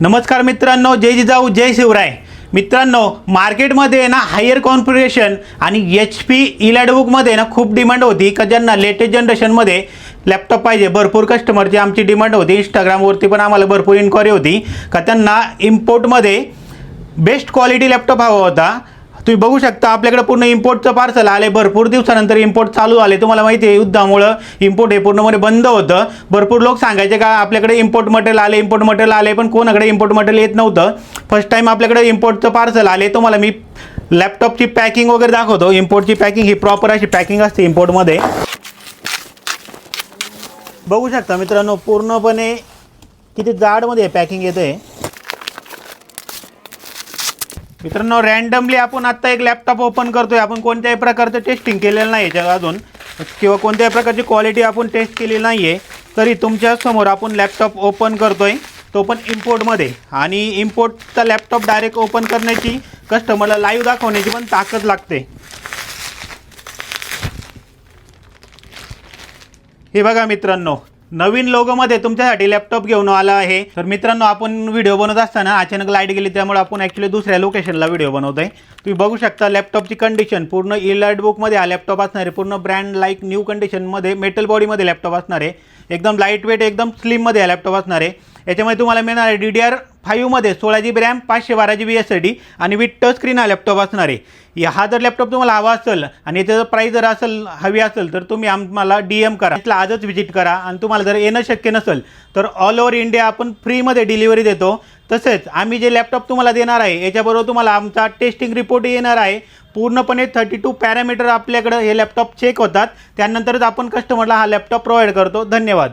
नमस्कार मित्रांनो, जय जिजाऊ जय शिवराय। मित्रांनो, मार्केटमध्ये ना हायर कॉन्फिगरेशन आणि HP इलॅडबुकमध्ये ना खूप डिमांड होती का ज्यांना लेटेस्ट जनरेशनमध्ये लॅपटॉप पाहिजे। भरपूर कस्टमरची आमची डिमांड होती, इंस्टाग्रामवरती पण आम्हाला भरपूर इन्क्वायरी होती का त्यांना इम्पोर्टमध्ये बेस्ट क्वालिटी लॅपटॉप हवा होता। तुम्ही बघू शकता आपल्याकडे पूर्ण इम्पोर्टचं पार्सल आले, भरपूर दिवसानंतर इम्पोर्ट चालू आले। तुम्हाला माहिती आहे युद्धामुळे इम्पोर्ट हे पूर्णपणे बंद होतं। भरपूर लोक सांगायचे का आपल्याकडे इम्पोर्ट मटेरियल आले, पण कोणाकडे इम्पोर्ट मटेरियल येत नव्हतं। फर्स्ट टाइम आपल्याकडे इम्पोर्टचं पार्सल आले। तुम्हाला मी लॅपटॉपची पॅकिंग वगैरे दाखवतो। इम्पोर्टची पॅकिंग ही प्रॉपर अशी पॅकिंग असते इम्पोर्टमध्ये। बघू शकता मित्रांनो, पूर्णपणे किती जाडमध्ये पॅकिंग येते। मित्रांनो, रँडमली आपण आता एक लॅपटॉप ओपन करतोय। आपण कोणत्याही प्रकारचं टेस्टिंग केलेलं नाही याच्यात अजून, किंवा कोणत्याही प्रकारची क्वालिटी आपण टेस्ट केलेली नाही आहे, तरी तुमच्या समोर आपण लॅपटॉप ओपन करतोय, तो पण इम्पोर्टमध्ये। आणि इम्पोर्टचा लॅपटॉप डायरेक्ट ओपन करण्याची, कस्टमरला लाईव्ह दाखवण्याची पण ताकद लागते। हे बघा मित्रांनो, नवीन लोगोमध्ये तुमच्यासाठी लॅपटॉप घेऊन आला आहे। तर मित्रांनो, आपण व्हिडिओ बनवत असताना अचानक लाईट गेली, त्यामुळे आपण ॲक्च्युली दुसऱ्या लोकेशनला व्हिडिओ बनवतोय। तुम्ही बघू शकता लॅपटॉपची कंडिशन पूर्ण इलॅडबुकमध्ये हा लॅपटॉप असणार आहे। पूर्ण ब्रँड लाईक न्यू कंडिशनमध्ये मेटल बॉडीमध्ये लॅपटॉप असणार आहे। एकदम लाईट वेट, एकदम स्लिममध्ये हा लॅपटॉप असणार आहे। याच्यामध्ये तुम्हाला मिळणार आहे DDR5मध्ये 16GB रॅम, 512GB SSD आणि विथ टच स्क्रीन हा लॅपटॉप असणार आहे। हा जर लॅपटॉप तुम्हाला हवा असेल आणि याचं प्राईस जर हवी असेल तर तुम्ही आम्हाला DM करा, इथला आजच व्हिजिट करा। आणि तुम्हाला जर येणं शक्य नसेल तर ऑल ओव्हर इंडिया आपण फ्रीमध्ये डिलिव्हरी देतो। तसेच आम्ही जे लॅपटॉप तुम्हाला देणार आहे याच्याबरोबर तुम्हाला आमचा टेस्टिंग रिपोर्ट येणार आहे। पूर्णपणे 32 पॅरामीटर आपल्याकडे हे लॅपटॉप चेक होतात, त्यानंतरच आपण कस्टमरला हा लॅपटॉप प्रोव्हाइड करतो। धन्यवाद।